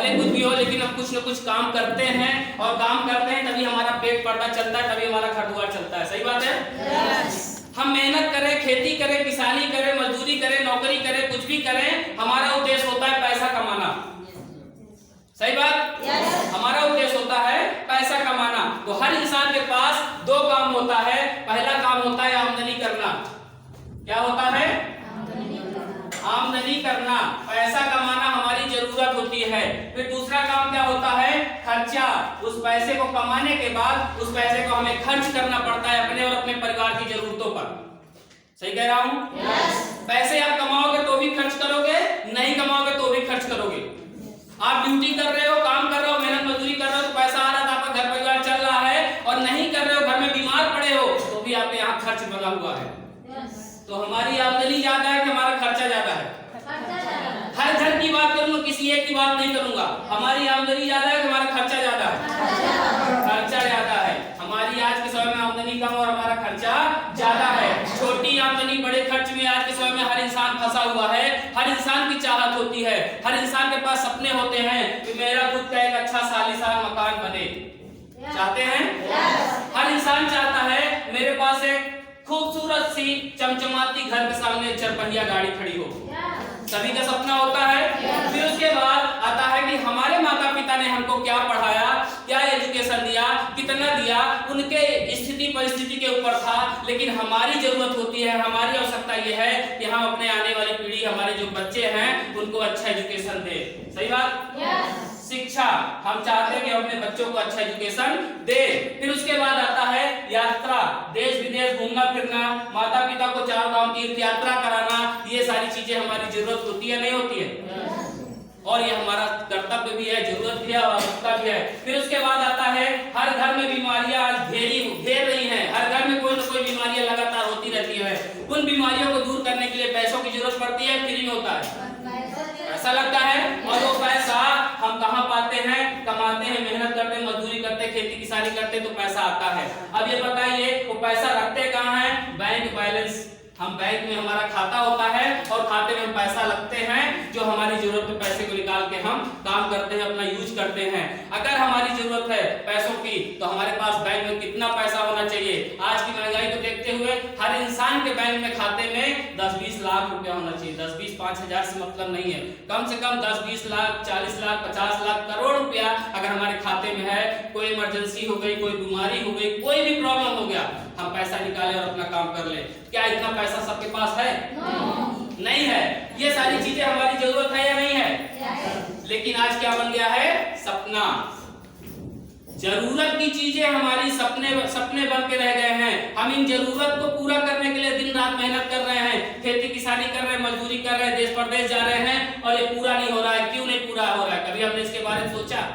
भले कुछ भी हो, लेकिन हम कुछ न कुछ काम करते हैं, और काम करते हैं तभी हमारा पेट पर्दा चलता है, तभी हमारा घर द्वार चलता है। सही बात है? हम मेहनत करें, खेती करें, किसानी करें, मजदूरी करें, नौकरी करें, कुछ भी करें, हमारा उद्देश्य होता है पैसा कमाना। सही बात? हमारा उद्देश्य होता है पैसा कमाना। तो हर इंसान के पास दो काम होता है। पहला काम होता है आमदनी करना। क्या होता है? आमदनी करना, पैसा कमाना हमारी जरूरत होती है। फिर दूसरा काम क्या होता है? खर्चा। उस पैसे को कमाने के बाद उस पैसे को हमें खर्च करना पड़ता है अपने और अपने परिवार की जरूरतों पर। सही कह रहा हूं? पैसे आप कमाओगे तो भी खर्च करोगे, नहीं कमाओगे तो भी खर्च करोगे। आप ड्यूटी कर रहे हो, काम कर रहे हो, मेहनत मजदूरी कर रहे हो, तो पैसा आ रहा था, आपका घर परिवार चल रहा है, और नहीं कर रहे हो, घर में बीमार पड़े हो, तो भी आपके यहाँ खर्च बना हुआ है। तो हमारी आमदनी ज्यादा है कि हमारा खर्चा ज्यादा है? हर घर की बात करूंगा, किसी एक की बात नहीं करूंगा। हमारी आमदनी ज्यादा है कि हमारा खर्चा ज्यादा है? खर्चा ज्यादा है। हमारी आज के समय में आमदनी कम और हमारा खर्चा ज्यादा है। छोटी आमदनी बड़े खर्च में आज के समय में हर इंसान फंसा हुआ है। हर इंसान की चाहत होती है, हर इंसान के पास सपने होते हैं कि मेरा खुद का एक अच्छा सालीसार मकान बने। चाहते हैं? हर इंसान चाहता है मेरे पास एक खूबसूरत सी चमचमाती घर के सामने चरपहिया गाड़ी खड़ी हो। सभी का सपना होता है। फिर उसके बाद आता है कि हमारे माता पिता ने हमको क्या पढ़ाया, क्या एजुकेशन दिया, कितना दिया, उनके स्थिति परिस्थिति के ऊपर था। लेकिन हमारी जरूरत होती है, हमारी आवश्यकता यह है कि हम अपने आने वाली पीढ़ी, हमारे जो बच्चे हैं, उनको अच्छा एजुकेशन दे। सही बात? शिक्षा, हम चाहते हैं कि अपने बच्चों को अच्छा एजुकेशन दे। फिर उसके बाद आता है यात्रा, देश विदेश घूमना फिरना, माता पिता को चारों धाम तीर्थ यात्रा कराना। ये सारी चीजें हमारी जरूरत होती है, नहीं होती है? और ये हमारा कर्तव्य भी है, जरूरत भी है और आवश्यकता भी है। फिर उसके बाद आता है हर घर में बीमारियां आज घेर रही हैं। हर घर में कोई ना कोई बीमारियां लगातार होती रहती है। उन बीमारियों को दूर करने के लिए पैसों की जरूरत पड़ती है, फ्री में होता है? ऐसा लगता है। और वो पैसा हम कहाँ पाते हैं? कमाते हैं, मेहनत करते हैं, मजदूरी करते हैं, खेती किसानी करते हैं, तो पैसा आता है। अब ये बताइए वो पैसा रखते कहाँ है? Bank balance. हम बैंक में हमारा खाता होता है और खाते में हम पैसा लगते हैं, जो हमारी जरूरत पे पैसे को निकाल के हम काम करते हैं, अपना यूज करते हैं। अगर हमारी जरूरत है पैसों की, तो हमारे पास बैंक में कितना पैसा होना चाहिए? आज की महंगाई को देखते हुए हर इंसान के बैंक में खाते में 10-20 लाख रुपया होना चाहिए। 10-20 5,000 से मतलब नहीं है। कम से कम 10-20 लाख, 40 लाख, 50 लाख, करोड़ रुपया अगर हमारे खाते में है, कोई इमरजेंसी हो गई, कोई बीमारी हो गई, कोई भी प्रॉब्लम हो गया, हम पैसा निकाले और अपना काम कर ले। क्या इतना पैसा सबके पास है? नहीं है। ये सारी चीजें हमारी जरूरत है या नहीं है? लेकिन आज क्या बन गया है? सपना। जरूरत की चीजें हमारी सपने बन के रह गए हैं। हम इन जरूरत को पूरा करने के लिए दिन रात मेहनत कर रहे हैं, खेती किसानी कर रहे हैं, मजदूरी कर रहे हैं, देश परदेश जा रहे हैं, और ये पूरा नहीं हो रहा है। क्यों नहीं पूरा हो रहा है? कभी हमने इसके बारे में सोचा?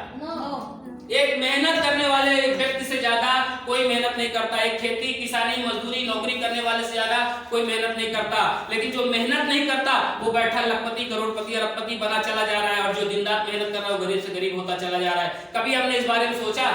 एक मेहनत करने वाले एक व्यक्ति से ज्यादा कोई मेहनत नहीं करता। एक खेती किसानी मजदूरी नौकरी करने वाले से ज्यादा कोई मेहनत नहीं करता। लेकिन जो मेहनत नहीं करता वो बैठा लखपति, करोड़पति, अरबपति बना चला जा रहा है, और जो दिन रात मेहनत कर रहा है वो गरीब से गरीब होता चला जा रहा है। कभी हमने इस बारे में सोचा?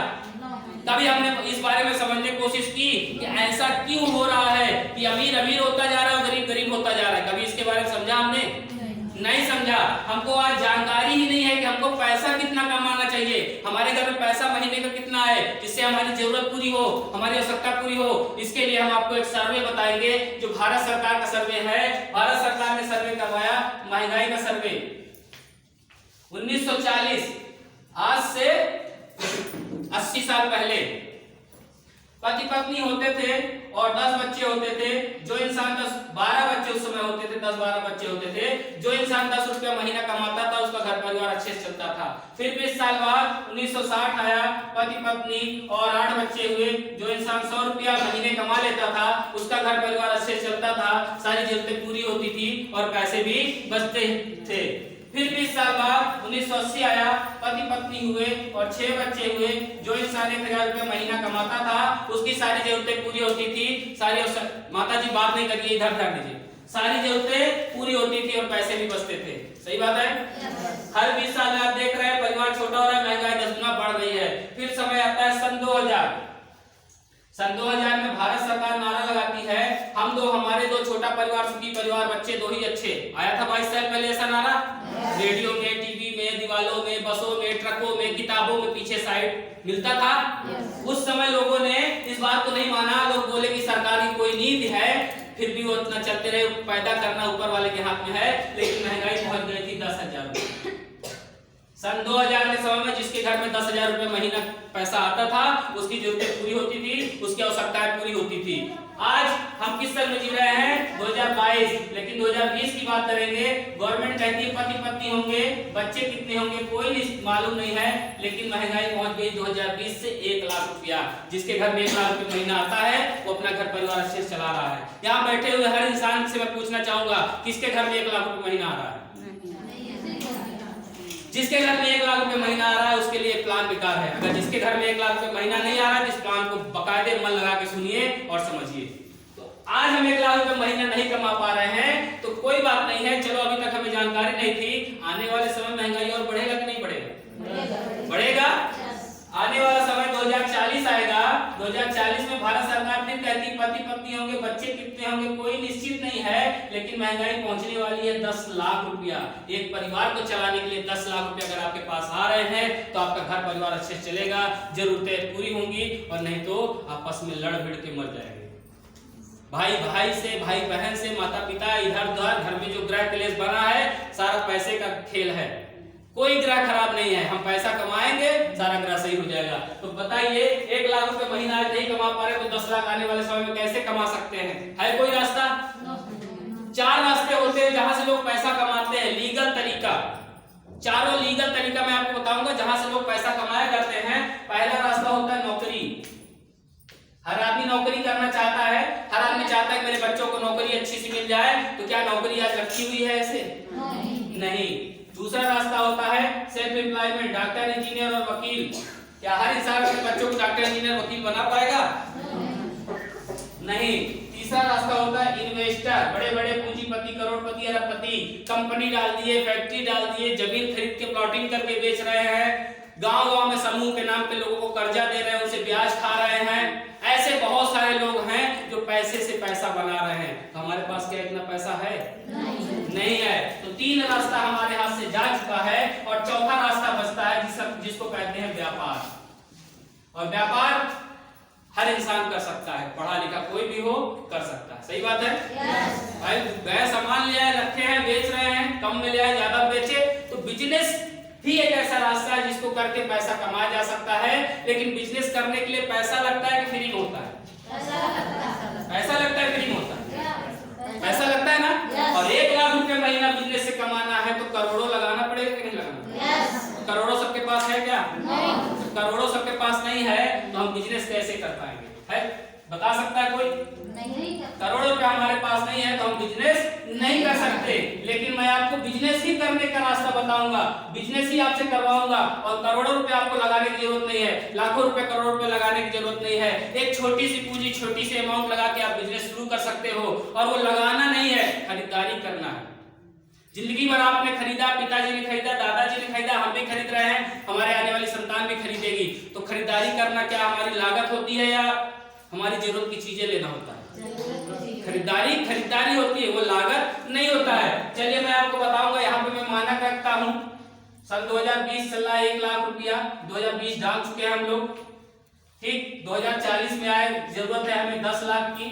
कभी हमने इस बारे में समझने की कोशिश की कि ऐसा क्यों हो रहा है कि अमीर अमीर होता जा रहा है और गरीब गरीब होता जा रहा है? कभी इसके बारे में समझा हमने? नहीं समझा। हमको आज जानकारी ही नहीं है कि हमको पैसा कितना कमाना चाहिए, हमारे घर में पैसा महीने का कितना है, जिससे हमारी जरूरत पूरी हो, हमारी आवश्यकता पूरी हो। इसके लिए हम आपको एक सर्वे बताएंगे, जो भारत सरकार का सर्वे है। भारत सरकार ने सर्वे करवाया, महंगाई का सर्वे 1940, आज से 80 साल पहले पति पत्नी होते थे और 10 बच्चे होते थे। जो इंसान 12 बच्चे उस समय होते थे, 10-12 बच्चे होते थे। जो इंसान 10 रुपया महीना कमाता था, उसका घर परिवार अच्छे से चलता था। फिर 20 साल बाद 1960 आया, पति पत्नी और 8 बच्चे हुए। जो इंसान 100 रुपया महीने कमा लेता था, उसका घर परिवार अच्छे से चलता था, सारी जरूरतें पूरी होती थी और पैसे भी बचते थे। फिर 20 साल बाद 1980 आया, पति पत्नी हुए और 6 बच्चे हुए। जो इंसान 1000 रुपया महीना कमाता था, उसकी सारी जरूरतें पूरी होती थी। सारी माता जी बात नहीं करिए, इधर ध्यान दीजिए। सारी जरूरतें पूरी होती थी और पैसे भी बचते थे। सही बात है? हर 20 साल में आप देख रहे हैं परिवार छोटा हो रहा है, महंगाई 10 गुना बढ़ रही है। फिर समय आता है सन 2000। सन 2000 में भारत सरकार नारा लगाती है, हम दो, हमारे दो, छोटा परिवार सुखी परिवार, बच्चे दो ही अच्छे। आया था 22 साल पहले ऐसा नारा? रेडियो में, टीवी में, दीवालों में, बसों में, में, ट्रकों में, किताबों में पीछे साइड मिलता था। उस समय लोगों ने इस बात को नहीं माना, लोग बोले कि सरकार की कोई नीति है, फिर भी वो इतना चलते रहे, पैदा करना ऊपर वाले के हाथ में है। लेकिन महंगाई पहुंच गई थी 10,000 रुपये। सन 2000 के समय में जिसके घर में 10,000 रुपये महीना पैसा आता था, उसकी जरूरतें पूरी होती थी, उसकी आवश्यकताएं पूरी होती थी। आज हम किस सन में जी रहे हैं? 2022। लेकिन 2020 की बात करेंगे, गवर्नमेंट कहती है पति पत्नी होंगे, बच्चे कितने होंगे कोई मालूम नहीं है। लेकिन महंगाई पहुंच गई 2020 से 1 लाख रुपया। जिसके घर में 1 लाख रुपये महीना आता है वो अपना घर परिवार अच्छे से चला रहा है। यहाँ बैठे हुए हर इंसान से मैं पूछना चाहूंगा, किसके घर में 1 लाख रुपये महीना आ रहा है? जिसके घर में 1 लाख रुपए महीना आ रहा है उसके लिए प्लान बेकार है। अगर जिसके घर में 1 लाख रुपए महीना नहीं आ रहा है, इस प्लान को बकायदे मन लगा के सुनिए और समझिए। तो आज हम 1 लाख रुपए महीना नहीं कमा पा रहे हैं तो कोई बात नहीं है, चलो अभी तक हमें जानकारी नहीं थी। आने वाले समय महंगाई और बढ़ेगा कि नहीं बढ़ेगा? बढ़ेगा। आने वाला समय 2040 आएगा। 2040 में भारत सरकार फिर कहती पति पत्नी होंगे, बच्चे कितने होंगे कोई निश्चित नहीं है। लेकिन महंगाई पहुंचने वाली है 10 लाख रुपया। एक परिवार को चलाने के लिए 10 लाख रुपया अगर आपके पास आ रहे हैं तो आपका घर परिवार अच्छे से चलेगा, जरूरतें पूरी होंगी, और नहीं तो आपस में लड़ भिड़ के मर जाएंगे। भाई भाई से, भाई बहन से, माता पिता, इधर उधर घर में जो ग्रह क्लेश बना है सारा पैसे का खेल है। कोई ग्रह खराब नहीं है, हम पैसा कमाएंगे सारा ग्रह सही हो जाएगा। तो बताइए 1 लाख रुपए महीना आज नहीं कमा पा रहे तो 10 लाख आने वाले समय में कैसे कमा सकते हैं? है कोई रास्ता? 4 रास्ते होते हैं जहां से लोग पैसा कमाते हैं, लीगल तरीका। चारों लीगल तरीका मैं आपको बताऊंगा जहां से लोग पैसा कमाया करते हैं। पहला रास्ता होता है नौकरी। हर आदमी नौकरी करना चाहता है, हर आदमी चाहता है कि मेरे बच्चों को नौकरी अच्छी सी मिल जाए। तो क्या नौकरी आज रखी हुई है ऐसे? नहीं। दूसरा रास्ता होता है सेल्फ एम्प्लॉयमेंट, डॉक्टर, इंजीनियर और वकील। क्या हर इंसान अपने बच्चों को डॉक्टर, इंजीनियर, वकील बना पाएगा? नहीं। तीसरा रास्ता होता है इन्वेस्टर, बड़े बड़े पूंजीपति, करोड़पति, अरबपति, कंपनी डाल दिए, फैक्ट्री डाल दिए, जमीन खरीद के प्लॉटिंग करके बेच रहे हैं, गांव-गांव में समूह के नाम पे लोगों को कर्जा दे रहे हैं, उनसे ब्याज खा रहे हैं। ऐसे बहुत सारे लोग हैं जो पैसे से पैसा बना रहे हैं। तो हमारे पास क्या इतना पैसा है? नहीं है। तो 3 रास्ता हमारे हाथ से जा चुका है और चौथा रास्ता बचता है जिसको कहते हैं व्यापार। और व्यापार हर इंसान कर सकता है, पढ़ा लिखा कोई भी हो कर सकता है। सही बात है? भाई गए सामान ले आए, रखे हैं, बेच रहे हैं, कम में ले आए ज्यादा बेचे। तो बिजनेस ही एक ऐसा रास्ता है जिसको करके पैसा कमाया जा सकता है। लेकिन बिजनेस करने के लिए पैसा लगता है कि फ्री में होता है? पैसा लगता है, फ्री में होता है? पैसा लगता है ना। और 1 लाख रुपए महीना बिजनेस से कमाना है तो करोड़ों लगाना पड़ेगा कि नहीं लगाना? करोड़ों सबके पास है क्या? करोड़ों सबके पास नहीं है तो हम बिजनेस कैसे कर पाएंगे? है बता सकता है कोई? नहीं। करोड़ों रुपया हमारे पास नहीं है तो हम बिजनेस नहीं कर सकते। लेकिन मैं आपको बिजनेस ही करने का रास्ता बताऊंगा, बिजनेस ही आपसे करवाऊंगा। और करोड़ों रुपए आपको लगाने की जरूरत नहीं है, लाखों रुपए, करोड़ों रुपए लगाने की जरूरत नहीं है। एक छोटी सी पूंजी, छोटी सी अमाउंट लगा के आप बिजनेस शुरू कर सकते हो। और वो लगाना नहीं है, खरीदारी करना है। जिंदगी भर आपने खरीदा, पिताजी ने खरीदा, दादाजी ने खरीदा, हम भी खरीद रहे हैं, हमारे आने वाली संतान भी खरीदेगी। तो खरीदारी करना क्या हमारी लागत होती है या हमारी जरूरत की चीजें लेना होता है? खरीदारी होती है, वो लागत नहीं होता है। चलिए मैं आपको बताऊंगा, यहाँ पे मैं मानक रखता हूँ सन 2020 चल रहा है 1 लाख रुपया, 2020 डाल चुके हैं हम लोग। ठीक 2040 में आए, जरूरत है हमें 10 लाख की।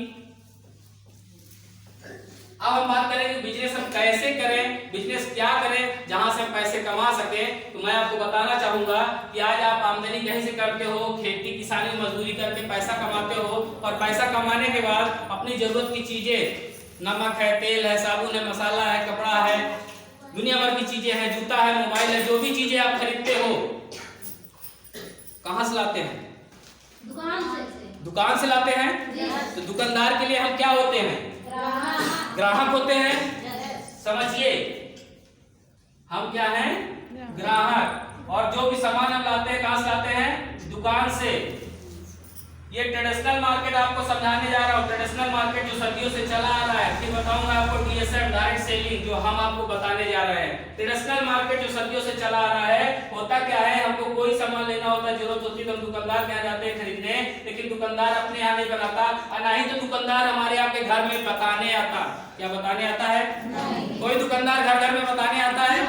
अब हम बात करेंगे बिजनेस हम कैसे करें, बिजनेस क्या करें जहां से हम पैसे कमा सके। तो मैं आपको बताना चाहूंगा कि आज आप आमदनी कहीं से करते हो, खेती किसानी मजदूरी करके पैसा कमाते हो, और पैसा कमाने के बाद अपनी जरूरत की चीजें, नमक है, तेल है, साबुन है, मसाला है, कपड़ा है, दुनिया भर की चीजें हैं, जूता है, मोबाइल है, जो भी चीजें आप खरीदते हो कहां से लाते हैं? दुकान से लाते हैं। तो दुकानदार के लिए हम क्या होते हैं? ग्राहक होते हैं। समझिए हम क्या हैं? ग्राहक। और जो भी सामान हम लाते हैं कहां से लाते हैं? दुकान से। ये ट्रेडिशनल मार्केट आपको समझाने जा रहा हूं, ट्रेडिशनल मार्केट जो सदियों से चला आ रहा है। फिर बताऊंगा आपको DSM, डायरेक्ट सेलिंग, जो हम आपको बताने जा रहे हैं। ट्रेडिशनल मार्केट जो सदियों से चला आ रहा है, होता क्या है, हमको कोई सामान लेना होता है, जरूरत होती है तो हम दुकानदार के यहाँ जाते हैं खरीदने। लेकिन दुकानदार अपने यहाँ नहीं बनाता, और नहीं तो दुकानदार हमारे यहाँ के घर में बताने आता। क्या बताने आता है? कोई दुकानदार घर घर में बताने आता है?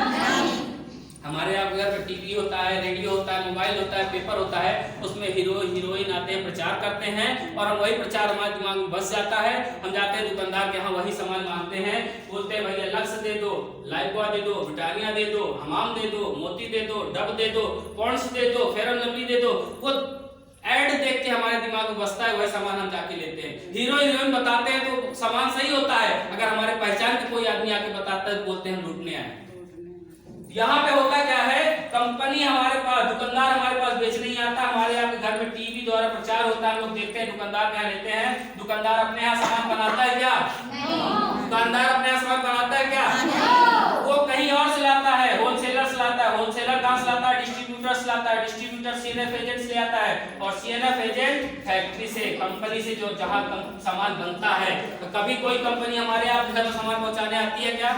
हमारे यहाँ घर पे टीवी होता है, रेडियो होता है, मोबाइल होता है, पेपर होता है, उसमें हीरो हीरोइन आते हैं, प्रचार करते हैं और हम वही प्रचार हमारे दिमाग में बस जाता है। हम जाते हैं दुकानदार के यहाँ, वही सामान मांगते हैं, बोलते हैं भैया लक्स दे दो, लाइफबॉय दे दो, ब्रिटानिया दे दो, हमाम दे दो, मोती दे दो, डब दे दो, पॉन्ड्स दे दो, फेयर एंड लवली दे दो। वो ऐड देख के हमारे दिमाग में बसता है, वह सामान हम जाके लेते हैं। हीरो हीरोइन बताते हैं तो सामान सही होता है, अगर हमारे पहचान के कोई आदमी आके बताता है तो बोलते हैं हम लूटने आए। यहाँ पे होता क्या है, कंपनी हमारे पास, दुकानदार हमारे पास बेच नहीं आता, हमारे यहाँ घर में टीवी द्वारा प्रचार होता है, हम लोग देखते हैं, दुकानदार के यहाँ लेते हैं। दुकानदार अपने यहाँ सामान बनाता है क्या? दुकानदार अपने यहाँ सामान बनाता है क्या? वो कहीं और से लाता है, होलसेलर से लाता है, होलसेलर कहाँ से लाता है? डिस्ट्रीब्यूटर से लाता है, डिस्ट्रीब्यूटर सीएनएफ एजेंट से आता है और सीएनएफ एजेंट फैक्ट्री से, कंपनी से, जो जहाँ सामान बनता है। तो कभी कोई कंपनी हमारे यहाँ घर सामान पहुँचाने आती है क्या?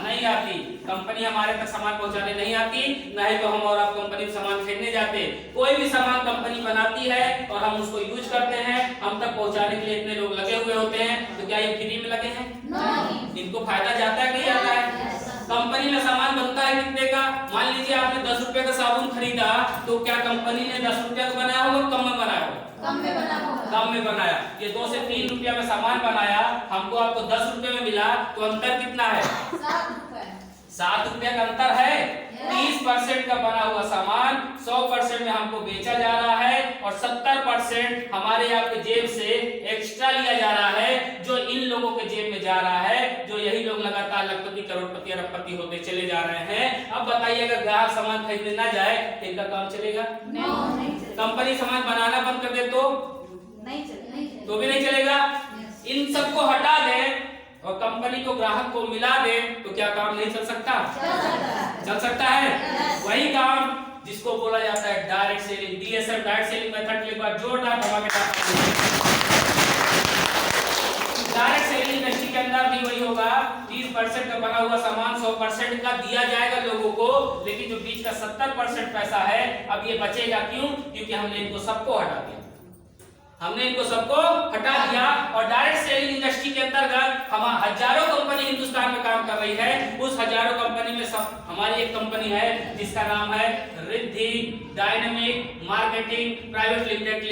नहीं आती। कंपनी हमारे तक सामान पहुंचाने नहीं आती, नहीं तो हम और आप कंपनी में सामान खरीदने जाते। कोई भी सामान कंपनी बनाती है और हम उसको यूज करते हैं, हम तक पहुंचाने के लिए इतने लोग लगे हुए होते हैं, तो क्या ये फ्री में लगे हैं? नहीं। इनको फायदा जाता है, नहीं आता है? कंपनी में सामान बनता है कितने का? मान लीजिए आपने 10 रुपए का साबुन खरीदा, तो क्या कंपनी ने 10 रुपए का बनाया होगा, कम में बनाया होगा? कम में बनाया। ये 2 से 3 रुपया में सामान बनाया, हमको आपको 10 रुपए में मिला, तो अंतर कितना है? 7 रुपया का अंतर है। 30% का बना हुआ सामान 100% में हमको बेचा जा रहा है और 70% हमारे आपके जेब से एक्स्ट्रा लिया जा रहा है, जो इन लोगों के जेब में जा रहा है, जो यही लोग लगातार लखपति, करोड़पति, अरबपति होते चले जा रहे हैं। अब बताइए, अगर ग्राहक सामान खरीदने ना जाए तो इनका काम चलेगा? नहीं। कंपनी सामान बनाना बंद कर दे तो तो भी नहीं चलेगा। इन सबको हटा दे और कंपनी को, ग्राहक को मिला दे, तो क्या काम नहीं चल सकता? चल सकता है। वही काम जिसको बोला जाता है direct selling, DSM, direct selling method के बाद जोरदार धमाकेदार। डायरेक्ट सेलिंग इंडस्ट्री के अंदर भी वही होगा, 30% का बना हुआ सामान 100% का दिया जाएगा लोगों को, लेकिन जो बीच का 70% पैसा है, अब ये बचेगा क्यों? क्योंकि हमने इनको सबको हटा दिया, हमने इनको सबको हटा दिया। और डायरेक्ट सेलिंग इंडस्ट्री के अंतर्गत हम हजारों कंपनी हिंदुस्तान में काम कर रही है। उस हजारों कंपनी में सब हमारी एक कंपनी है जिसका नाम है Riddhi dynamic marketing private limited.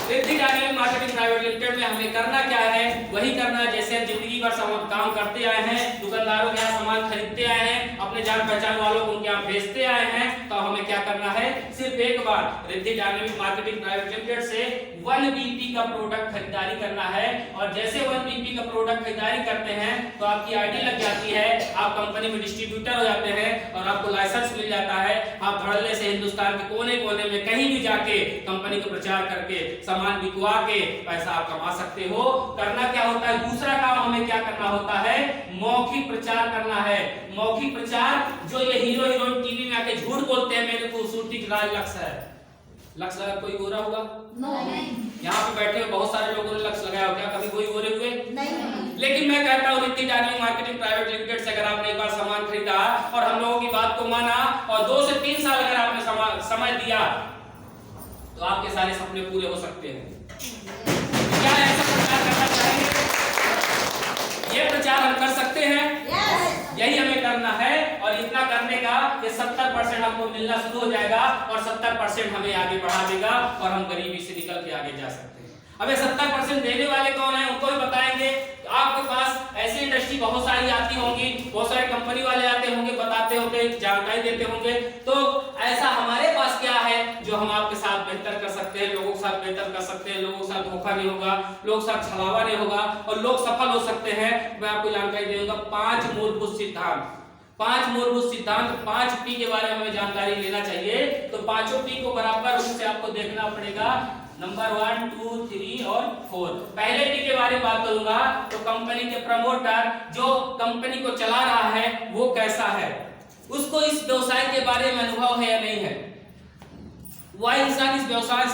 Riddhi dynamic marketing private limited में हमें करना क्या है? वही करना है जैसे हम जिंदगी भर काम करते आए हैं, दुकानदारों के यहाँ सामान खरीदते आए हैं, अपने जान पहचान वालों को उनके यहाँ भेजते आए हैं। तो हमें क्या करना है? सिर्फ एक बार Riddhi dynamic marketing private limited से 1 BP का प्रोडक्ट खरीदारी करना है। और जैसे 1 BP का प्रोडक्ट खरीदारी करते हैं तो आपकी आईडी लग जाती है, आप कंपनी में डिस्ट्रीब्यूटर हो जाते हैं और आपको लाइसेंस मिल जाता है। आप धड़ल्ले से हिंदुस्तान के कोने कोने में कहीं भी जाके कंपनी का प्रचार करके, सामान बिकवा के पैसा आप कमा सकते हो। करना क्या होता है? दूसरा काम हमें क्या करना होता है? मौखिक प्रचार करना है। मौखिक प्रचार, जो ये हीरो हीरोइन टीवी में आके झूठ बोलते हैं मेरे खूबसूरती का लक्ष्य है। लक्ष्य लगा कोई गोरा हुआ? नहीं। यहाँ पे बैठे हुए बहुत सारे लोगों ने लक्ष्य लगाया, क्या कभी कोई गोरे हुए? नहीं। लेकिन मैं कहता हूँ Riddhi dynamic marketing private limited से अगर आपने एक बार सामान खरीदा और हम लोगों की बात को माना और 2 से 3 साल अगर आपने समय दिया, तो आपके सारे सपने पूरे हो सकते हैं। क्या ऐसा प्रचार करना चाहेंगे? ये प्रचार हम कर सकते हैं। यही हमें करना है और इतना करने का कि 70% हमको मिलना शुरू हो जाएगा और 70% हमें आगे बढ़ा देगा और हम गरीबी से निकल के आगे जा सकते हैं। अब ये 70% देने वाले कौन है, उनको भी बताएंगे। आपके पास ऐसी इंडस्ट्री बहुत सारी आती होंगी, बहुत सारे कंपनी वाले आते होंगे, बताते होंगे, जानकारी देते होंगे। तो ऐसा हमारे पास क्या है जो हम आपके साथ बेहतर कर सकते हैं, लोगों के साथ बेहतर कर सकते हैं, लोगों के साथ धोखा नहीं होगा, लोगों के साथ छलावा नहीं होगा और लोग सफल हो सकते हैं। मैं आपको जानकारी दूंगा 5 मूलभूत सिद्धांत। 5 मूलभूत सिद्धांत, 5 P के बारे में हमें जानकारी लेना चाहिए। तो 5 P को बराबर रूप से आपको देखना पड़ेगा, नंबर 1, 2, 3 और 4। पहले P के बारे में बात करूंगा तो कंपनी के प्रमोटर जो कंपनी को चला रहा है वो कैसा है, उसको इस व्यवसाय के बारे में अनुभव है या नहीं है, वह इंसान इस व्यवसाय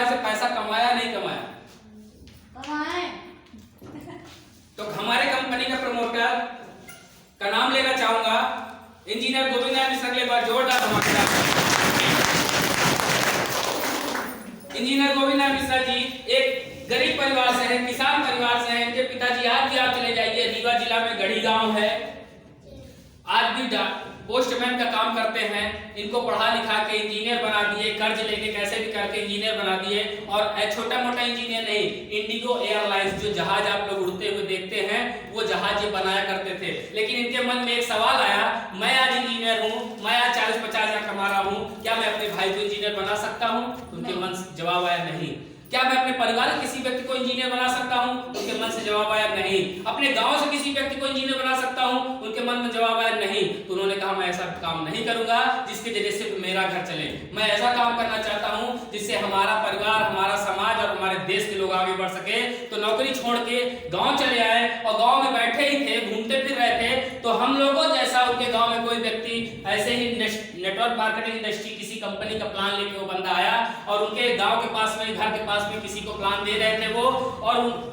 से पैसा कमाया नहीं कमाया? तो हमारे कंपनी का प्रमोटर का नाम लेना चाहूंगा, इंजीनियर गोविंद नारायण मिश्रा। अगले बार जोरदार धमाकेदार। इंजीनियर गोविंद नारायण मिश्रा जी एक गरीब परिवार से हैं, किसान परिवार से हैं। इनके पिताजी आज भी आप चले जाइए, रीवा जिला में गढ़ी गांव है, आज भी पोस्टमैन का काम करते हैं। इनको पढ़ा लिखा के इंजीनियर बना दिए, कर्ज लेके कैसे भी करके इंजीनियर बना दिए। और छोटा मोटा इंजीनियर नहीं, इंडिगो एयरलाइंस जो जहाज आप लोग उड़ते हुए देखते हैं, वो जहाज ये बनाया करते थे। लेकिन इनके मन में एक सवाल आया, मैं आज इंजीनियर हूँ, मैं आज 40-50 हजार कमा रहा हूँ, क्या मैं अपने भाई को इंजीनियर बना सकता हूँ? उनके मन से जवाब आया नहीं। क्या मैं अपने परिवार के किसी व्यक्ति को इंजीनियर बना सकता हूं? उनके मन से जवाब आया नहीं। अपने गांव से किसी व्यक्ति को इंजीनियर बना सकता हूं? उनके मन में जवाब आया नहीं। तो उन्होंने कहा मैं ऐसा काम नहीं करूंगा जिसके जरिए से मेरा घर चले। मैं ऐसा काम करना चाहता हूं जिससे हमारा परिवार, हमारा समाज और हमारे देश के लोग आगे बढ़ सके। तो नौकरी छोड़ के गाँव चले आए और गाँव में बैठे ही थे, घूमते फिर रहे थे। तो हम लोगों जैसा उनके गाँव में कोई व्यक्ति ऐसे ही नेटवर्क मार्केटिंग इंडस्ट्री किसी कंपनी का प्लान लेके वो बंदा आया और उनके गांव के पास में, घर के पास में किसी को प्लान दे रहे थे वो, और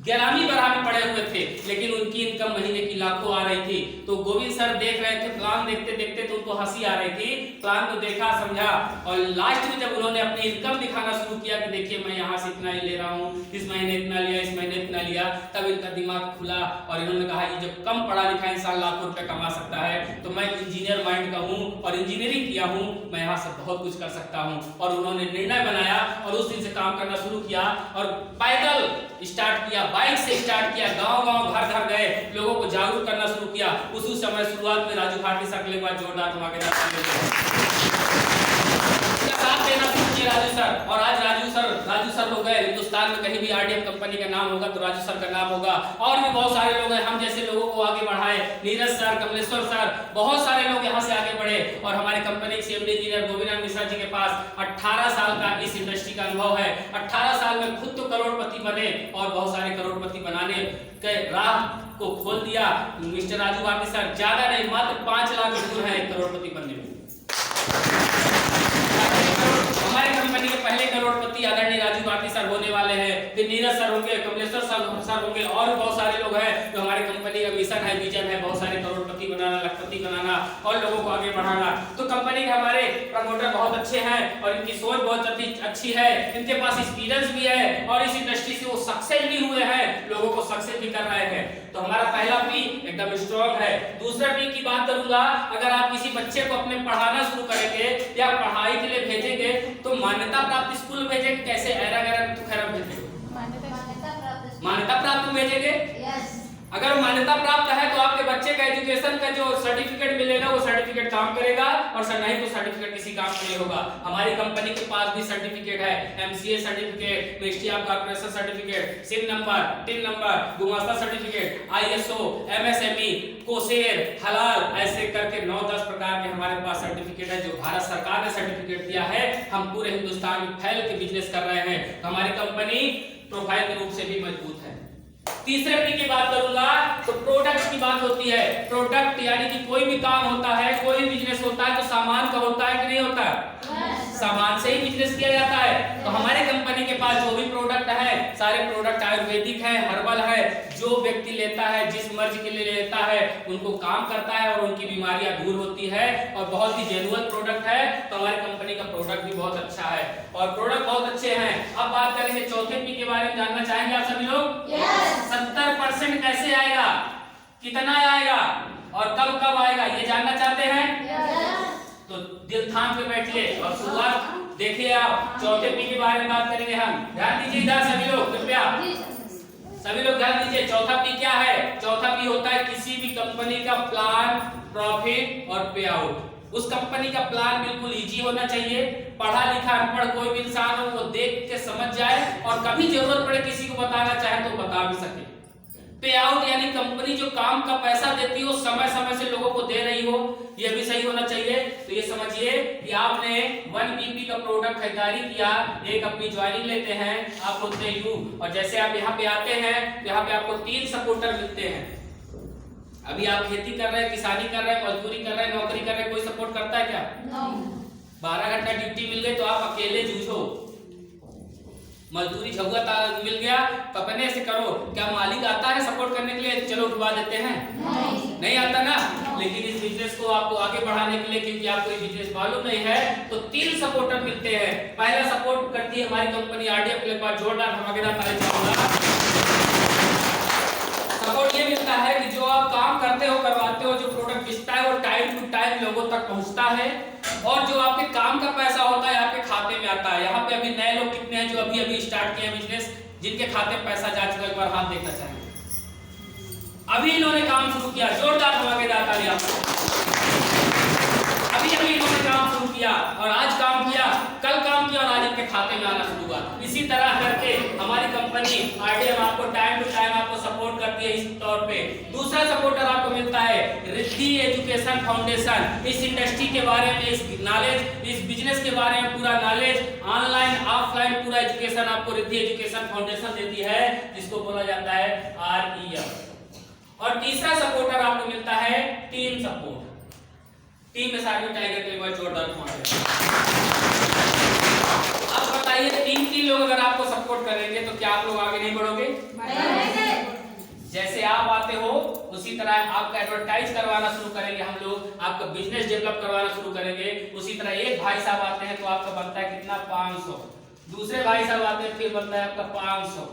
ग्रामीण बराबर पड़े हुए थे, लेकिन उनकी इनकम महीने की लाखों आ रही थी। तो गोविंद सर देख रहे थे, प्लान देखते देखते तो उनको हंसी आ रही थी। प्लान को देखा, समझा, और लास्ट में जब उन्होंने अपनी इनकम दिखाना शुरू किया कि देखिए मैं यहाँ से इतना ही ले रहा हूँ, इस महीने इतना लिया, इस महीने इतना लिया, तब इनका दिमाग खुला और इन्होंने कहा ये जब कम पढ़ा लिखा इंसान लाखों रुपए कमा सकता है, तो मैं इंजीनियर माइंड का हूँ और इंजीनियरिंग किया हूँ, मैं यहाँ से बहुत कुछ कर सकता हूँ। और उन्होंने निर्णय बनाया और उस दिन से काम करना शुरू किया और पैदल स्टार्ट किया, बाइक से स्टार्ट किया, गांव गांव घर घर गए, लोगों को जागरूक करना शुरू किया। उसी समय शुरुआत में राजू भारती सर के बाद जोरदार धमाकेदार साथ देना शुरू किया राजू सर। और आज राजू सर हो गए। हिंदुस्तान में कहीं भी आरडीएम कंपनी का नाम होगा तो राजू सर का नाम होगा। और भी बहुत सारे लोग हैं, हम जैसे लोगों को आगे बढ़ाए, नीरज सर, कमलेश्वर सर, बहुत सारे लोग यहाँ से आगे बढ़े। और हमारे कंपनी के सीएमडी इंजीनियर गोविंद मिश्रा जी के पास 18 साल का इस इंडस्ट्री का अनुभव है। 18 साल में खुद तो करोड़पति बने और बहुत सारे करोड़पति बनाने के राह को खोल दिया। मिस्टर राजू भारती सर ज्यादा नहीं, मात्र 5 लाख दूर है करोड़पति बनने में। हमारे कंपनी के पहले करोड़पति आदरणीय राजू भारती सर होने वाले हैं, फिर नीरज सर होंगे, कमलेश्वर सर होंगे, और भी बहुत सारे लोग हैं। जो हमारे कंपनी का मिशन है, विजन है, बहुत सारे करोड़पति बनाना, लखपति बनाना और लोगों को आगे बढ़ाना। तो कंपनी के हमारे प्रमोटर बहुत अच्छे हैं और इनकी सोच बहुत अच्छी है, इनके पास एक्सपीरियंस भी है और इस इंडस्ट्री से वो सक्सेस भी हुए हैं, लोगों को सक्सेस भी कर रहे हैं। तो हमारा पहला पी एकदम स्ट्रॉन्ग है। दूसरा पी की बात करूंगा, अगर आप किसी बच्चे को अपने पढ़ाना शुरू करेंगे या पढ़ाई के लिए भेजेंगे तो मान्यता प्राप्त स्कूल भेजेंगे, कैसे ऐरा गैरा तो खैर भेजेंगे, मान्यता प्राप्त भेजेंगे। अगर मान्यता प्राप्त है तो आपके बच्चे का एजुकेशन का जो सर्टिफिकेट मिलेगा वो सर्टिफिकेट काम करेगा, और सर नहीं तो सर्टिफिकेट किसी काम का नहीं होगा। हमारी कंपनी के पास भी सर्टिफिकेट है, MCA certificate, ministry of corporation certificate, SIM number, TIN number, गुमास्ता सर्टिफिकेट, आईएसओ, एमएसएमई, कोसेर, हलाल, ऐसे करके 9-10 प्रकार के हमारे पास सर्टिफिकेट है जो भारत सरकार ने सर्टिफिकेट दिया है। हम पूरे हिंदुस्तान में फैल के बिजनेस कर रहे हैं। हमारी कंपनी प्रोफाइल के रूप से भी मजबूत है। तीसरे पी की बात करूंगा तो प्रोडक्ट की बात होती है। प्रोडक्ट यानी कि कोई भी काम होता है, कोई भी बिजनेस होता है तो सामान का होता है कि नहीं होता है? सामान से ही बिजनेस किया जाता है। तो हमारे कंपनी के पास जो भी प्रोडक्ट है, सारे प्रोडक्ट आयुर्वेदिक है, हर्बल है। जो व्यक्ति लेता है, जिस मर्ज के लिए लेता है, उनको काम करता है और उनकी बीमारियां दूर होती है और बहुत ही जेन्युइन प्रोडक्ट है। तो हमारी कंपनी का प्रोडक्ट भी बहुत अच्छा है और प्रोडक्ट बहुत अच्छे हैं। अब बात करेंगे चौथे पी के बारे में, जानना चाहेंगे आप सभी लोग? 70% कैसे आएगा, कितना आएगा और कब कब आएगा, ये जानना चाहते हैं? तो दिल थाम के बैठिए और शुरुआत देखिए। आप चौथे पी के बारे में बात करेंगे हम। ध्यान दीजिए इधर सभी लोग, कृपया सभी लोग ध्यान दीजिए। चौथा पी क्या है? चौथा पी होता है किसी भी कंपनी का प्लान, प्रॉफिट और पे आउट। उस कंपनी का प्लान बिल्कुल इजी होना चाहिए। पढ़ा लिखा अनपढ़ कोई भी इंसान हो वो देख के समझ जाए और कभी जरूरत पड़े किसी को बताना चाहे तो बता भी सके। पे आउट यानी कंपनी जो काम का पैसा देती हो समय समय से लोगों को दे रही हो, ये भी सही होना चाहिए। तो ये समझिए कि आपने 1 PP का प्रोडक्ट खरीदारी किया, एक अपनी ज्वाइनिंग लेते हैं, आप होते हैं यू, और जैसे आप यहाँ पे आते हैं तो यहाँ पे आपको 3 सपोर्टर मिलते हैं। अभी आप खेती कर रहे हैं, किसानी कर रहे हैं, मजदूरी कर रहे हैं, नौकरी कर रहे हैं, कोई सपोर्ट करता है क्या? 12 घंटा ड्यूटी मिल गई तो आप अकेले जूझो। मजदूरी झगुआ मिल गया तो अपने से करो। क्या मालिक आता है सपोर्ट करने के लिए? चलो लोग डुबा देते हैं? नहीं आता ना। लेकिन इस बिजनेस को आपको आगे बढ़ाने के लिए, क्योंकि आपको ये बिजनेस मालूम नहीं है, तो 3 सपोर्टर मिलते हैं। पहला सपोर्ट करती है हमारी कंपनी आरडीएफ के पास, जोरदार धमाकेदार ताली चाहूंगा। सपोर्ट ये मिलता है कि जो आप काम करते हो, करवाते हो, जो प्रोडक्ट बिकता है वो टाइम टू टाइम लोगों तक पहुंचता है, और जो आपके काम का पैसा होता है आपके खाते में आता है। यहाँ पे अभी नए लोग कितने हैं जो अभी अभी स्टार्ट किए बिजनेस, जिनके खाते में पैसा जा चुका है? एक बार हाथ देखना चाहिए। अभी इन्होंने काम शुरू किया, जोरदार धमाकेदार ताली आपको। अभी अभी इन्होंने काम शुरू किया और आज काम किया, कल काम किया और आज इनके खाते में आना शुरू हुआ। इसी तरह करके हमारी कंपनी आरडीएम आपको टाइम टू टाइम आपको सपोर्ट करती है इस तौर पे। दूसरा सपोर्टर आपको मिलता है रिद्धि एजुकेशन फाउंडेशन। इस इंडस्ट्री के बारे में, इस नॉलेज, इस बिजनेस के बारे में पूरा नॉलेज, ऑनलाइन ऑफलाइन पूरा एजुकेशन आपको रिद्धि एजुकेशन फाउंडेशन देती है, जिसको बोला जाता है REF। और तीसरा सपोर्टर आपको मिलता है टीम सपोर्ट। टीम में सारे टाइगर के बाद जोरदार मारे। अब बताइए, 3 लोग अगर आपको सपोर्ट करेंगे तो क्या आप लोग आगे नहीं बढ़ोगे? जैसे आप आते हो उसी तरह आपका एडवर्टाइज करवाना शुरू करेंगे हम लोग, आपका बिजनेस डेवलप करवाना शुरू करेंगे। उसी तरह एक भाई साहब आते हैं तो आपका बनता है कितना? 500। दूसरे भाई साहब आते हैं फिर बनता है आपका 500,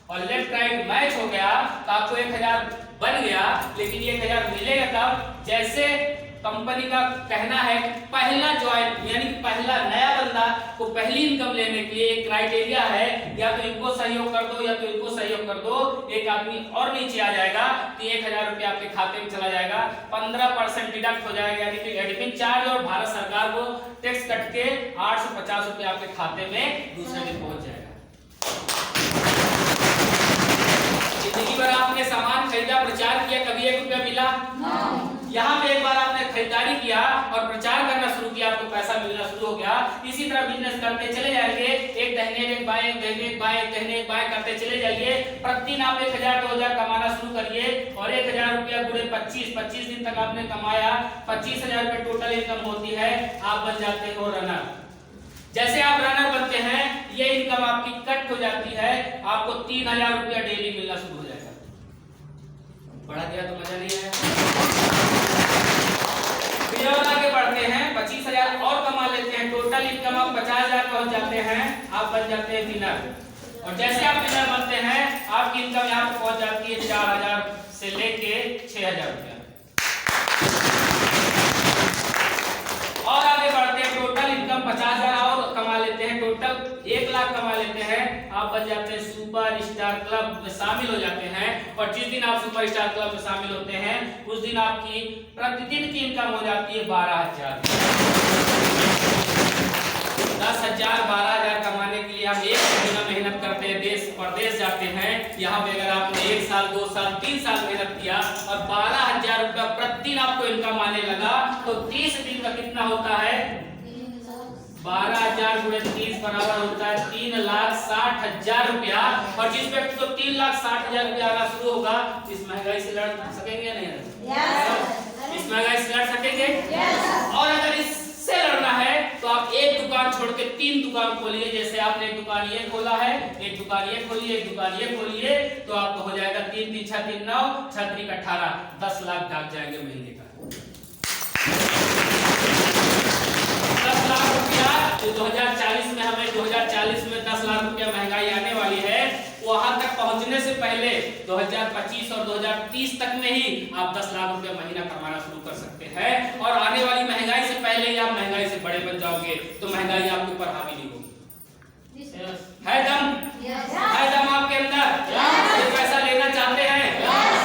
और लेफ्ट राइट मैच हो गया तो आपको 1000 बन गया। लेकिन 1000 मिलेगा तब जैसे कंपनी का कहना है पहला ज्वाइन, यानी पहला नया बंदा को पहली इनकम लेने के लिए एक क्राइटेरिया है, या तो इनको सहयोग कर दो या तो इनको सहयोग कर दो। एक आदमी और नीचे आ जाएगा तो 1000 रुपया आपके खाते में चला जाएगा, 15% डिडक्ट हो जाएगा, यानी कि एडमिन चार्ज और भारत सरकार को टैक्स कट के 850 रुपया आपके खाते में दूसरे दिन पहुंच जाएगा। जिंदगी भर आपने सामान खरीदा, प्रचार किया, कभी 1 रुपया मिला? यहाँ पे एक बार आपने खरीदारी किया और प्रचार करना शुरू किया, आपको पैसा मिलना शुरू हो गया। इसी तरह बिजनेस करते चले जाएंगे, एक दाहिने एक बाएं, एक दाहिने एक बाएं, एक दाहिने एक बाएं करते चले जाइए। प्रतिदिन आप 1000 2000 कमाना शुरू करिए, और 1000 रुपया गुणे 25 दिन तक आपने कमाया, 25,000 रुपये टोटल इनकम होती है। आप बन जाते हो रनर। जैसे आप रनर बनते हैं, ये इनकम आपकी कट हो जाती है, आपको 3000 रुपया डेली मिलना शुरू हो जाएगा। बढ़ा दिया तो मजा नहीं आया। फिर और आगे बढ़ते हैं, 25,000 और कमा लेते हैं, टोटल इनकम आप 50,000 पहुंच जाते हैं, आप बन जाते हैं विनर। और जैसे आप विनर बनते हैं, आपकी इनकम यहाँ पे पहुंच जाती है 4000 से लेके 6000 रुपया। और आगे बढ़ते हैं, टोटल इनकम 50,000 और कमा लेते हैं, टोटल 1 लाख कमा लेते हैं, आप बन जाते हैं सुपर स्टार क्लब में शामिल हो जाते हैं। और जिस दिन आप सुपर स्टार क्लब में शामिल होते हैं, उस दिन आपकी प्रतिदिन की इनकम हो जाती है 12,000। 10,000 12,000 कमाने के लिए हम 1 महीना मेहनत करते हैं, देश प्रदेश जाते हैं। यहाँ पे अगर आपने 1 साल 2 साल 3 साल मेहनत किया और 12,000 रुपया प्रतिदिन आपको इनकम आने लगा, तो 30 दिन का कितना होता है? 12,000 गुणे 30 बराबर होता है 3,60,000 रुपया। और जिस व्यक्ति को 3,60,000 रुपया आना शुरू होगा, इस महंगाई से लड़ सकेंगे या नहीं? इस महंगाई से लड़ सकेंगे? और अगर इससे लड़ना है तो आप एक दुकान छोड़ के 3 दुकान खोलिए। जैसे आपने एक दुकान ये खोला है, एक दुकान ये खोलिए, एक दुकान ये खोलिए, तो आपको हो जाएगा 3 3 6 3 9 6 3 18, 10 लाख डाक जाएंगे महीने का। 10 लाख रुपया जो 2040 में, हमें 2040 में 10 लाख रुपया महंगाई आने वाली है, वहां तक पहुंचने से पहले 2025 और 2030 तक में ही आप 10 लाख रुपया महीना कमाना शुरू कर सकते हैं। और आने वाली महंगाई से पहले ही आप महंगाई से बड़े बन जाओगे, तो महंगाई आपके ऊपर हावी नहीं होगी। है दम? है दम आपके अंदर? ये पैसा लेना चाहते हैं?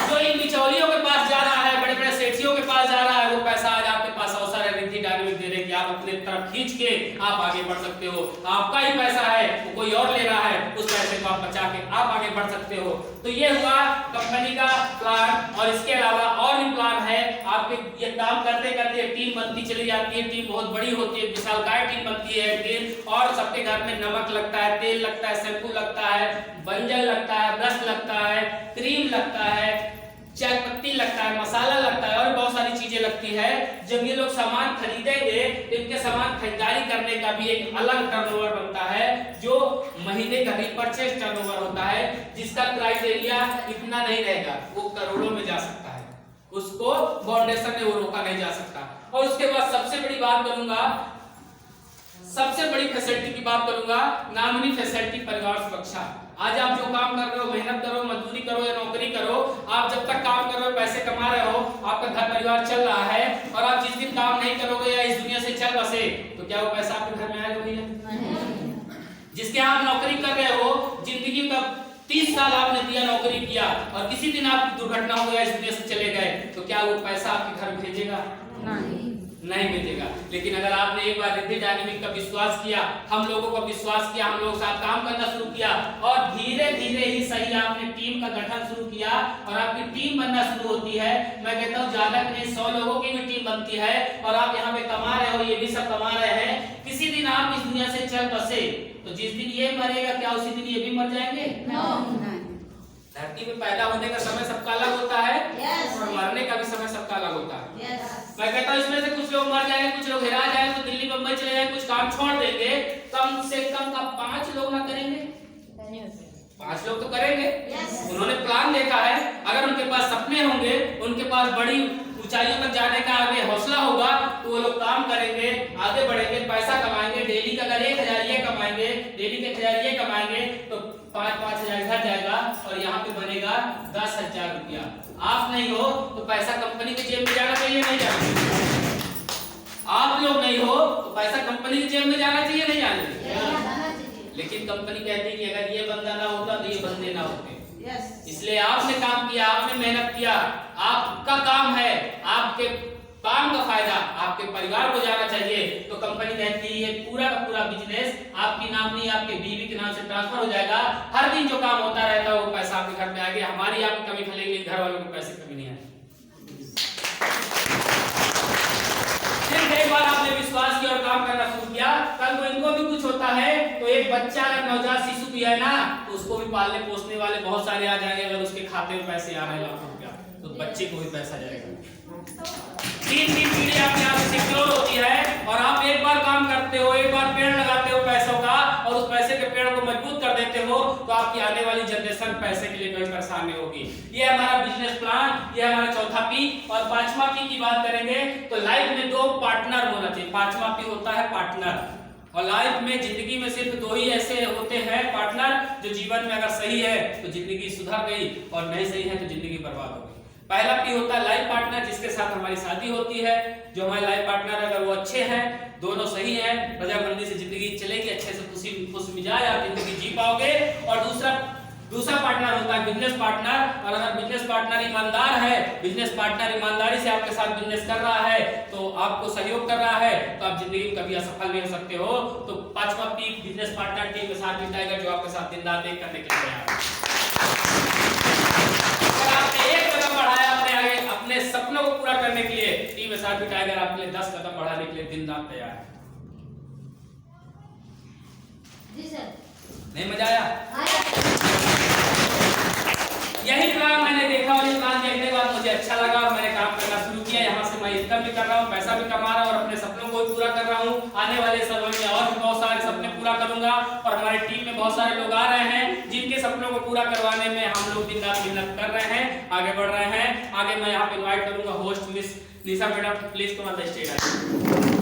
जो इन बिचौलियों के पास जा रहा है, बड़े बड़े सेठियों के पास जा रहा है, वो पैसा आज आपके पास अवसर है रिद्धि डायनामिक देने की, आप अपने तरफ खींच के आप आगे बढ़ सकते हो। आपका ही पैसा है, वो कोई और ले रहा है, उस पैसे को आप बचा के आप आगे बढ़ सकते हो। तो ये हुआ कंपनी का प्लान। और इसके अलावा और भी प्लान है। आपके ये काम करते करते टीम बनती चली जाती है, टीम बहुत बड़ी होती है, विशालकाय टीम बनती है टीम। और सबके घर में नमक लगता है, तेल लगता है, शैम्पू लगता है, बंजल लगता है, ब्रश लगता है, क्रीम लगता है, चाय पत्ती लगता है, मसाला लगता है, और बहुत सारी चीजें ये लगती है, जब ये लोग सामान खरीदेंगे इनके सामान खरीदारी करने का भी एक अलग टर्नओवर बनता है, जो महीने का रिपर्चेज टर्नओवर होता है, जिसका क्राइटेरिया इतना नहीं रहेगा, वो करोड़ों में जा सकता है, उसको फाउंडेशन ने वो रोका नहीं जा सकता। और उसके बाद सबसे बड़ी बात करूंगा, सबसे बड़ी फैसिलिटी की बात करूंगा, नामिनी फैसिलिटी परिवार सुरक्षा। आज आप जो काम कर रहे हो, मेहनत करो, मजदूरी करो या नौकरी करो, आप जब तक काम कर रहे हो, पैसे कमा रहे हो, आपका घर परिवार चल रहा है, और आप जिस दिन काम नहीं करोगे या इस दुनिया से चल बसे, तो क्या वो पैसा आपके घर में आएगा भैया? जिसके आप नौकरी कर रहे हो, जिंदगी का 30 साल आपने दिया, नौकरी किया, और किसी दिन आपकी दुर्घटना हो गया, इस दुनिया से चले गए, तो क्या वो पैसा आपके घर भेजेगा? नहीं भेजेगा। लेकिन अगर आपने एक बार रिद्धि डायनेमिक का विश्वास किया, हम लोगों का विश्वास किया, हम लोगों के साथ काम करना शुरू किया, और धीरे धीरे ही सही आपने टीम का गठन शुरू किया, और आपकी टीम बनना शुरू होती है। मैं कहता हूँ ज्यादा नहीं 100 लोगों की भी टीम बनती है, और आप यहाँ पे कमा रहे हो, ये भी सब कमा रहे हैं, किसी दिन आप इस दुनिया से चल बसे, तो जिस दिन ये मरेगा, क्या उसी दिन ये भी मर जाएंगे? धरती में पैदा होने का समय सबका अलग होता है, और मरने का भी समय सबका अलग होता है। मैं कहता हूँ इसमें से कुछ लोग मर जाएंगे, कुछ लोग हिरा जाएंगे, तो दिल्ली बम्बई चले जाएंगे, कुछ काम छोड़ देंगे, कम से कम का 5 लोग ना करेंगे? 5 लोग तो करेंगे। उन्होंने प्लान देखा है, अगर उनके पास सपने होंगे, उनके पास बड़ी ऊंचाइयों तक जाने का आगे हौसला होगा, तो वो लोग काम करेंगे, आगे बढ़ेंगे, पैसा कमाएंगे, डेली का अगर 1000 ये कमाएंगे, डेली के 1000 ये कमाएंगे, तो 5-5 हजार घर जाएगा, और यहाँ पे बनेगा 10,000 रुपया। आप नहीं हो तो पैसा कंपनी के जेब में जाना चाहिए, नहीं जाना चाहिए? आप लोग नहीं हो तो पैसा कंपनी के जेब में जाना चाहिए, नहीं जाना चाहिए? लेकिन कंपनी कहती है कि अगर ये बंदा ना होता तो ये बंदे ना होते। इसलिए आपने काम किया, आपने मेहनत किया, आपका काम है, आपके काम का फायदा आपके परिवार को जाना चाहिए, तो कंपनी कहती है पूरा का पूरा बिजनेस आपकी नामनी, आपके बीवी के नाम से ट्रांसफर हो जाएगा। हर दिन जो काम होता रहता है वो पैसा आपके घर में आ गया, हमारी आपकी कमी खलेगी, घर वालों को पैसे कमी नहीं आएगी। सिर्फ एक बार आपने विश्वास किया और काम करना शुरू किया, कल को इनको भी कुछ होता है तो एक बच्चा अगर नवजात शिशु भी है ना, तो उसको भी पालने पोसने वाले बहुत सारे आ जाएंगे। अगर उसके खाते में पैसे आ रहे लाखों रुपया, तो बच्चे को भी पैसा जाएगा। 3 पीढ़ी आपके यहाँ से सिक्योर होती है, और आप एक बार काम करते हो, एक बार पेड़ लगाते हो पैसों का, और उस पैसे के पेड़ को मजबूत कर देते हो, तो आपकी आने वाली जनरेशन पैसे के लिए कोई परेशान नहीं होगी। ये हमारा बिजनेस प्लान, ये हमारा चौथा पी। और 5वां पी की बात करेंगे तो लाइफ में 2 पार्टनर होना चाहिए। 5वां पी होता है पार्टनर, और लाइफ में जिंदगी में सिर्फ 2 ही ऐसे होते हैं पार्टनर, जो जीवन में अगर सही है तो जिंदगी सुधर गई, और नहीं सही है तो जिंदगी बर्बाद हो गई। पहला पी होता है लाइफ पार्टनर, जिसके साथ हमारी शादी होती है। जो हमारे लाइफ पार्टनर अगर वो अच्छे हैं, दोनों सही हैं, रजामंदी से जिंदगी चलेगी, अच्छे से खुश मिजाज आप जिंदगी जी पाओगे। और दूसरा पार्टनर होता है बिजनेस पार्टनर, और अगर बिजनेस पार्टनर ईमानदार है, बिजनेस पार्टनर ईमानदारी से आपके साथ बिजनेस कर रहा है, तो आपको सहयोग कर रहा है, तो आप जिंदगी में कभी असफल नहीं हो सकते हो। तो 5वां पी बिजनेस पार्टनर टीम के साथ बिताएगा, जो आपके साथ दिन रात एक करने के लिए तैयार है। आपने एक कदम बढ़ाया अपने आगे, अपने सपनों को पूरा करने के लिए, टीम के साथ बिताएगा आपके लिए 10 कदम बढ़ाने के लिए दिन रात तैयार है। जी सर, नहीं मजा आया? यही प्लान मैंने देखा, और ये प्लान देखने के बाद मुझे अच्छा लगा, और मैंने काम करना शुरू किया। यहाँ से मैं इनकम भी कर रहा हूँ, पैसा भी कमा रहा हूँ, और अपने सपनों को भी पूरा कर रहा हूँ। आने वाले समय में और भी बहुत सारे सपने पूरा करूंगा, और हमारी टीम में बहुत सारे लोग आ रहे हैं जिनके सपनों को पूरा करवाने में हम लोग दिन रात मेहनत कर रहे हैं, आगे बढ़ रहे हैं। आगे मैं यहाँ पे इन्वाइट करूंगा host miss Nisha madam, please come on the stage.